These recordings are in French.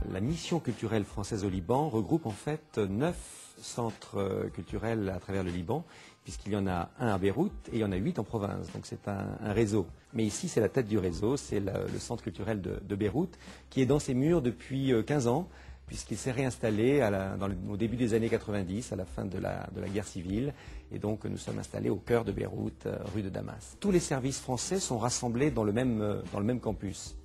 La mission culturelle française au Liban regroupe en fait 9 centres culturels à travers le Liban, puisqu'il y en a un à Beyrouth et il y en a 8 en province. Donc c'est un réseau. Mais ici, c'est la tête du réseau, c'est le centre culturel de Beyrouth, qui est dans ses murs depuis 15 ans, puisqu'il s'est réinstallé au début des années 90, à la fin de la guerre civile. Et donc nous sommes installés au cœur de Beyrouth, rue de Damas. Tous les services français sont rassemblés dans le même campus.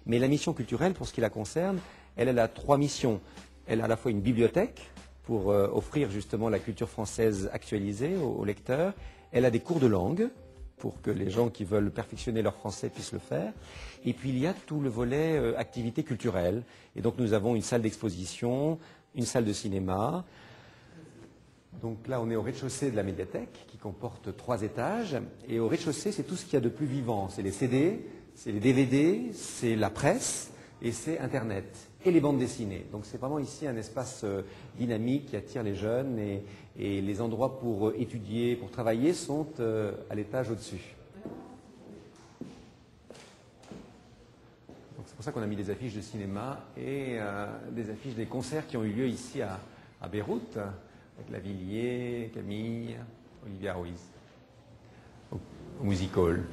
Mais la mission culturelle, pour ce qui la concerne, elle a 3 missions. Elle a à la fois une bibliothèque, pour offrir justement la culture française actualisée aux lecteurs. Elle a des cours de langue, pour que les gens qui veulent perfectionner leur français puissent le faire. Et puis il y a tout le volet activités culturelles. Et donc nous avons une salle d'exposition, une salle de cinéma. Donc là on est au rez-de-chaussée de la médiathèque, qui comporte 3 étages. Et au rez-de-chaussée, c'est tout ce qu'il y a de plus vivant. C'est les CD, c'est les DVD, c'est la presse et c'est Internet. Et les bandes dessinées. Donc c'est vraiment ici un espace dynamique qui attire les jeunes et les endroits pour étudier, pour travailler sont à l'étage au-dessus. C'est pour ça qu'on a mis des affiches de cinéma et des affiches des concerts qui ont eu lieu ici à Beyrouth, avec Lavilliers, Camille, Olivia Ruiz, au Music Hall.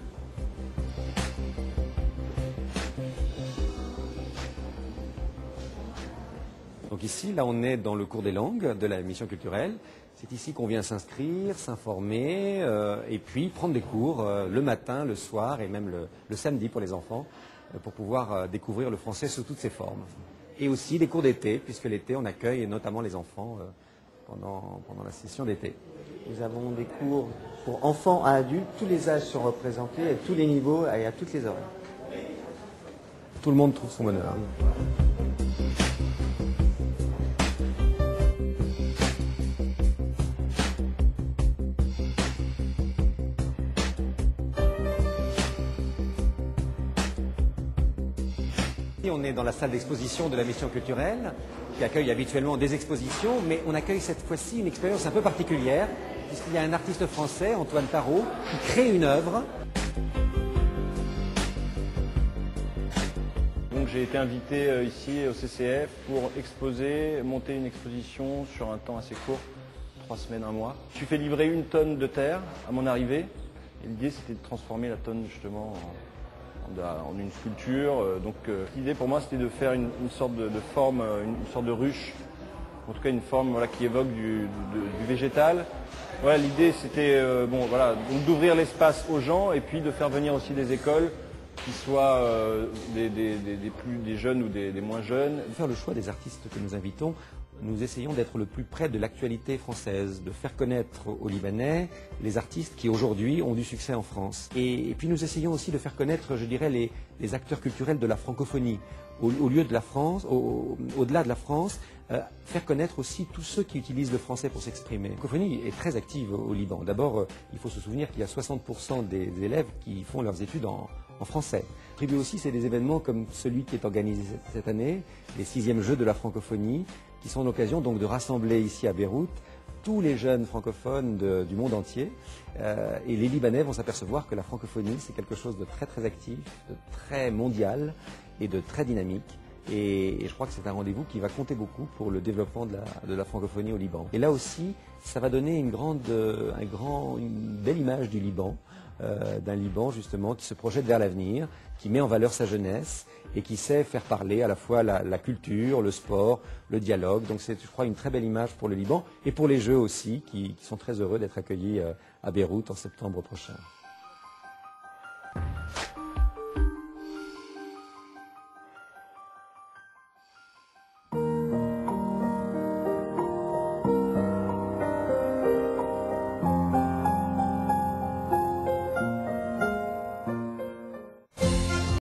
Donc ici, là, on est dans le cours des langues de la mission culturelle. C'est ici qu'on vient s'inscrire, s'informer et puis prendre des cours le matin, le soir et même le samedi pour les enfants pour pouvoir découvrir le français sous toutes ses formes. Et aussi des cours d'été, puisque l'été, on accueille notamment les enfants pendant la session d'été. Nous avons des cours pour enfants à adultes. Tous les âges sont représentés, à tous les niveaux et à toutes les horaires. Tout le monde trouve son bonheur. On est dans la salle d'exposition de la mission culturelle, qui accueille habituellement des expositions, mais on accueille cette fois-ci une expérience un peu particulière, puisqu'il y a un artiste français, Antoine Tarot, qui crée une œuvre. Donc j'ai été invité ici au CCF pour monter une exposition sur un temps assez court, 3 semaines, 1 mois. Je suis fait livrer 1 tonne de terre à mon arrivée, et l'idée c'était de transformer la tonne justement en une sculpture. Donc l'idée pour moi c'était de faire une sorte de forme, une sorte de ruche, en tout cas une forme qui évoque du végétal. Voilà, l'idée c'était d'ouvrir l'espace aux gens et puis de faire venir aussi des écoles qui soient des jeunes ou des moins jeunes. De faire le choix des artistes que nous invitons, nous essayons d'être le plus près de l'actualité française, de faire connaître aux Libanais les artistes qui aujourd'hui ont du succès en France. Et puis nous essayons aussi de faire connaître, je dirais, les acteurs culturels de la francophonie. Au lieu de la France, au-delà de la France, faire connaître aussi tous ceux qui utilisent le français pour s'exprimer. La francophonie est très active au Liban. D'abord, il faut se souvenir qu'il y a 60% des élèves qui font leurs études en français. Prévu aussi, c'est des événements comme celui qui est organisé cette année, les 6e Jeux de la francophonie, qui sont l'occasion donc de rassembler ici à Beyrouth tous les jeunes francophones du monde entier. Et les Libanais vont s'apercevoir que la francophonie, c'est quelque chose de très très actif, de très mondial et de très dynamique. Et je crois que c'est un rendez-vous qui va compter beaucoup pour le développement de la francophonie au Liban. Et là aussi, ça va donner une belle image du Liban, d'un Liban justement qui se projette vers l'avenir, qui met en valeur sa jeunesse et qui sait faire parler à la fois la culture, le sport, le dialogue. Donc c'est, je crois, une très belle image pour le Liban et pour les Jeux aussi, qui sont très heureux d'être accueillis à Beyrouth en septembre prochain.